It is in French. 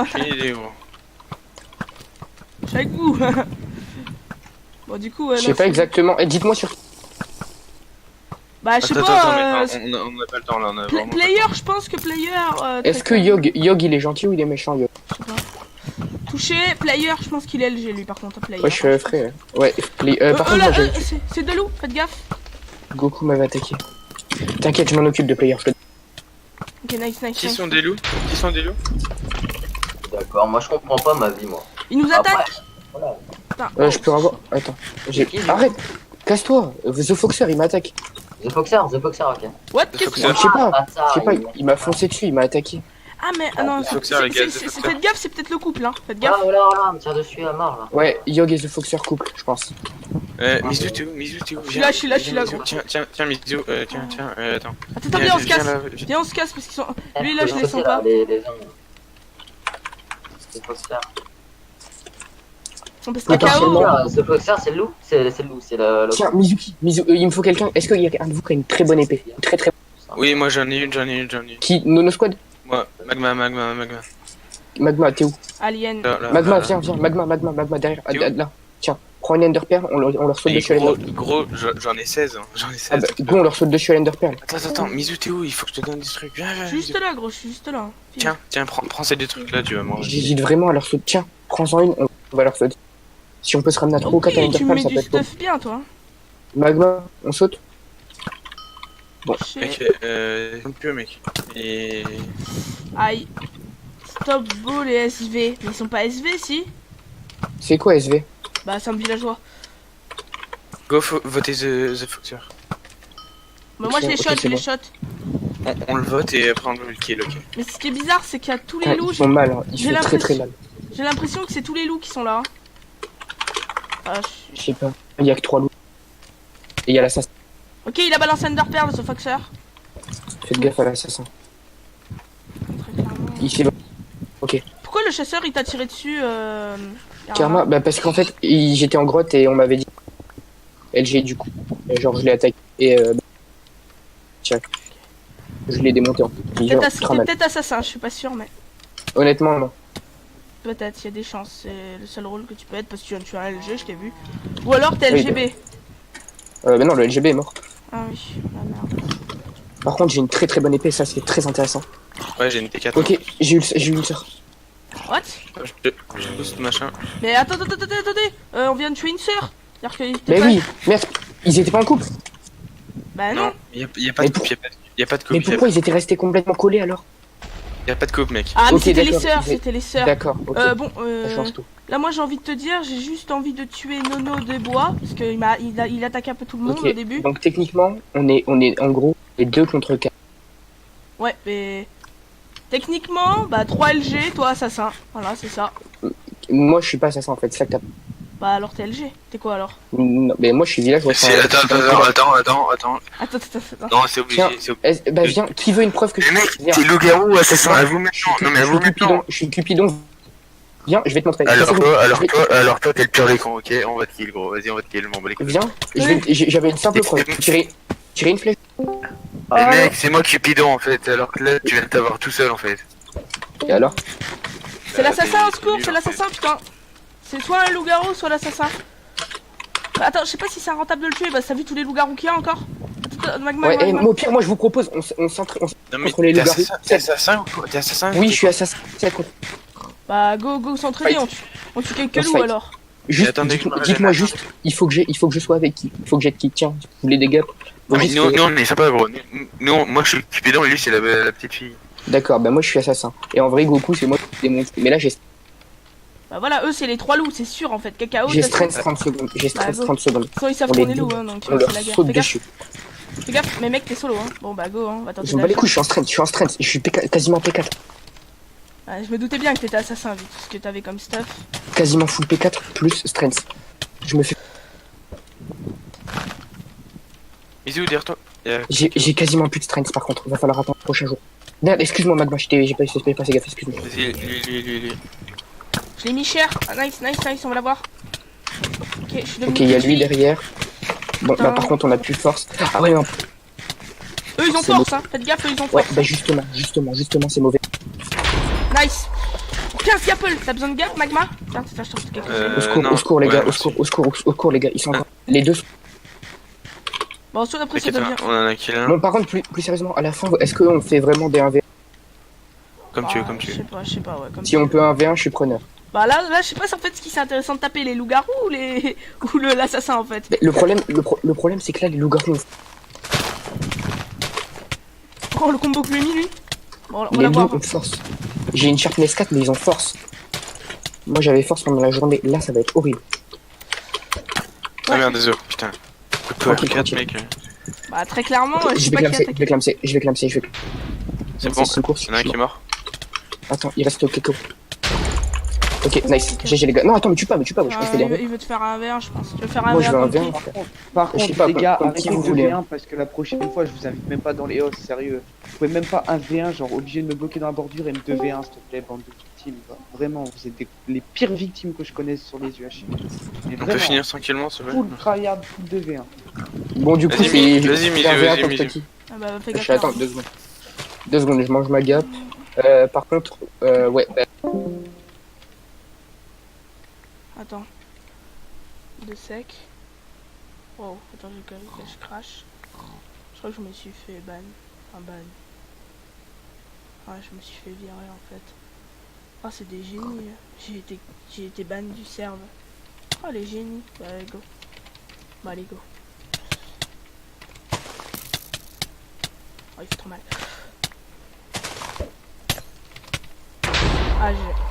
Aucune idée, gros. Je suis avec vous. Bon, du coup, Je sais pas exactement. Dites-moi sur. Bah, je sais Attends, pas. attends, mais on a pas le temps là, on a vraiment pas le Player, temps. je pense que player. Est-ce que Yog il est gentil ou il est méchant, Yog? Je sais pas. Touché, player, je pense qu'il est LG lui par contre, player. Ouais, je suis frère. Ouais, par contre, là, moi, j'ai. c'est de loup, faites gaffe. Goku m'avait attaqué. T'inquiète, je m'en occupe de player. Ok, nice. Qui sont des loups? Qui sont des loups? D'accord, moi je comprends pas ma vie, moi. Il nous Après, attaque. voilà. Putain, Je peux avoir. Attends. Arrête. Casse-toi. The Foxer, il m'attaque. The Foxer, ok. What? The Qu'est-ce Foxer. que Je sais pas. bâtard, Je sais pas. il- Il m'a foncé dessus. Il m'a attaqué. Ah, mais non, The Foxer, les gars, The Foxer. faites gaffe, c'est peut-être le couple, hein. Faites Ah, gaffe. voilà, me tire dessus à mort là. Ouais, Yog et The Foxer couple, je pense. Mizu, t'es où? Je suis là, Mizu, gros. Tiens, Mizu, tiens, attends. Attends, viens, on se casse. Viens, on se casse parce qu'ils sont. Lui, là, je les sens pas. Les hommes. The Foxer. On passe Potentiellement. KO. The Foxer, c'est le loup. C'est le loup, c'est le. Tiens, Mizuki. Il me faut quelqu'un. Est-ce qu'il y a un de vous qui a une très bonne épée? Très. Oui, moi j'en ai une. Qui? Nono Squad? Moi, Magma. Magma, t'es où? Alien. Là, Magma, là. viens. Magma derrière. T'es où Là. Tiens, prends une Ender Pearl, on leur saute Et dessus à l'Ender. gros, j'en ai 16. J'en ai 16. Ah bah, go, on leur saute dessus à l'Ender Pearl. Attends, Mizu, t'es où? Il faut que je te donne des trucs. Viens. Je suis juste là, gros, je suis juste là. Tiens, prends ces deux trucs là, tu vas manger. J'hésite vraiment à leur sauter. Tiens, prends-en une, on va leur sauter. Si on peut se ramener à 3 ou 4 à Ok, l'Ender tu Pearl, mets ça du peut être bon. stuff bien, toi. Magma, on saute. Mec, un peu, mec. Et. Aïe. Stop ball et SV. Mais ils sont pas SV, si? C'est quoi SV? Bah, c'est un villageois. Go, votez The Foxer. Bah, moi, je les Ok, shot, c'est bon. On le vote et après on le kill, ok. Mais ce qui est bizarre, c'est qu'il y a tous les Ah, loups. ils font mal, hein. Ils j'ai font très mal. J'ai l'impression que c'est tous les loups qui sont là. Ah, Je sais pas. Il y a que 3 loups. Et il y a l'assassin. Ok, il a balancé Ender Pearl, ce Foxer. Faites gaffe à l'assassin. Très clairement. Il s'est. Ok. Pourquoi le chasseur il t'a tiré dessus Karma, bah parce qu'en fait, j'étais en grotte et on m'avait dit LG du coup. Et genre je l'ai attaqué et tiens. Je l'ai démonté en fait. Genre, ultra mal. Peut-être assassin, je suis pas sûr, mais Honnêtement non. peut-être, il y a des chances. C'est le seul rôle que tu peux être parce que tu as un LG, je t'ai vu. Ou alors t'es Oui, LGB. Bah non, le LGB est mort. Ah oui, ah merde. Par contre j'ai une très bonne épée, ça c'est très intéressant. Ouais, j'ai une T4. Ok, j'ai eu une sœur. What? Je booste machin. Mais attendez, on vient de tuer une sœur. C'est-à-dire que Mais oui, merde, ils étaient pas en couple. Bah non. Y a pas de couple, y a pas de couple. Mais pourquoi ils étaient restés complètement collés alors? Y a pas de couple, mec. Ah mais Ok, c'était les d'accord, sœurs, j'ai- c'était les sœurs. D'accord, ok. Bon, Ça change tout. là moi j'ai envie de te dire, j'ai juste envie de tuer Nono des bois parce qu'il attaque un peu tout le monde Ok, au début. donc techniquement, on est en gros les 2 contre 4. Ouais, mais techniquement, bah 3 LG, toi assassin. Voilà, c'est ça. Moi je suis pas assassin en fait, c'est ça que t'as. Bah alors t'es LG. T'es quoi alors? Non, mais moi je suis village. Attends. Attends. Non, c'est obligé, Tiens, c'est obligé. Bah viens, qui veut une preuve que je Mais suis mec, t'es loup-garou ou assassin? À vous Je suis maintenant. Non, mais à vous maintenant. Je suis Cupidon. Viens, je vais te montrer. Alors toi, t'es le pire des cons, ok? On va te kill, gros. Vas-y, on va te kill, mon les Viens, j'avais une simple preuve. Tirer une flèche. Mais mec, c'est moi Cupidon en fait, alors que là, tu viens de t'avoir tout seul en fait. Et alors? C'est l'assassin au secours, c'est l'assassin putain. C'est soit un loup-garou, soit l'assassin. Bah, attends, je sais pas si c'est rentable de le tuer, bah ça vu tous les loups-garous qu'il y a encore. Magma. Ouais, et au pire, moi je vous propose, on s'entraîne Non mais contre les loups-garous. t'es assassin ou quoi? T'es assassin? Oui, je suis assassin. C'est contre. Bah go s'entraîner, Fight. on tue quelques On se loups fight. alors. Juste, attendez que je me dites-moi régène. juste, il faut que je sois avec qui? Il faut que j'aide qui? Tiens, vous voulez des gars? Non, mais Juste nous, que- on est sympa, gros. Nous, moi, je suis Cupidon et lui, c'est la petite fille. D'accord, bah moi je suis assassin. Et en vrai, Goku, c'est moi qui démonte. Mais là, j'ai Bah voilà, eux c'est les 3 loups, c'est sûr en fait. Cacao, de toute strength façon, 30 secondes. J'ai strength go. 30 secondes. ils savent On qu'on les est loups, double. hein, donc On leur c'est la guerre. saute Fais gaffe, dessus. fais gaffe, mais mec t'es solo hein. Bon bah go hein, on va tenter Je me bats les de couilles, je suis en strength. Je suis quasiment P4. Ouais, je me doutais bien que t'étais assassin vu tout ce que t'avais comme stuff. Quasiment full P4 plus strength. Je me fais. Bisous, derrière toi. J'ai quasiment plus de strength par contre. Va falloir attendre le prochain jour. Merde, excuse-moi Magma, j'ai pas fait gaffe, excuse-moi. Vas-y, lui. Je l'ai mis cher. Ah, nice, on va l'avoir. Ok, je suis devenu Ok, il y a petit. lui derrière. Bon, bah par contre on a plus de force. Ah ouais, non. Eux ils ont C'est force hein, faites gaffe, eux ils ont Ouais, force. bah justement, c'est mauvais. Nice. Ok, Tiens, Scapple, t'as besoin de gars, Magma? Tiens, je te retrouve quelque chose. Au secours les ouais, gars, merci. au secours les gars, ils sont encore... Les deux sont... Bon, soit après ça T'inquiète, devient... on en a kill un. Bon par contre, plus sérieusement, à la fin, est-ce qu'on fait vraiment des 1v1? Comme tu veux, comme Je tu veux. sais pas, ouais. Comme Si tu on veux. peut 1v1, je suis preneur. Bah là, je sais pas si en fait ce qui c'est intéressant de taper, les loups-garous ou les... ou l'assassin en fait. Mais le problème c'est que là, les loups-garous, Oh, le combo que je lui ai mis lui. Bon, on va les la loups voir. ont force. J'ai une sharpness 4, mais ils ont force. Moi j'avais force pendant la journée, là ça va être horrible. Ah merde, désolé, putain. Coup de power Tranquille, 4, tranquille. mec. Bah très clairement, je Je sais vais pas qui clamser, attaque. je vais clamser. C'est Ça, bon, c'est une course, y'en a un qui est mort. Attends, il reste Keko. Ok, nice. GG les gars. Non, attends, me tue pas, je me fais des Il veut te faire un V1, je pense. Tu veux faire un Moi, V1 je veux un contre V1. qui Par Je sais contre, pas, les gars, comme arrêtez qui vous de voulez. V1 parce que la prochaine fois, je vous invite même pas dans les hosts, sérieux. Vous pouvez même pas un V1, genre obligé de me bloquer dans la bordure et me 2v1, s'il te plaît, bande de victimes. Quoi. Vraiment, vous êtes les pires victimes que je connaisse sur les UH. Mais On peut finir tranquillement, s'il te plaît. full tryhard, full 2v1. Bon, du coup, Vas-y, c'est. vas-y, c'est Misio, un V1 vas-y, contre Misio. qui Ah bah fais Je gaffe. suis- Attends, 2 secondes. 2 secondes, je mange ma gap. Par contre, ouais. Attends. De sec. Wow, attends, je crash. Je crois que je me suis fait ban. Un ban. Ouais, je me suis fait virer en fait. Ah, c'est des génies. J'ai été ban du serve. Oh, les génies. Bah, go. Bah, allez, go. Oh, il fait trop mal. Ah, j'ai...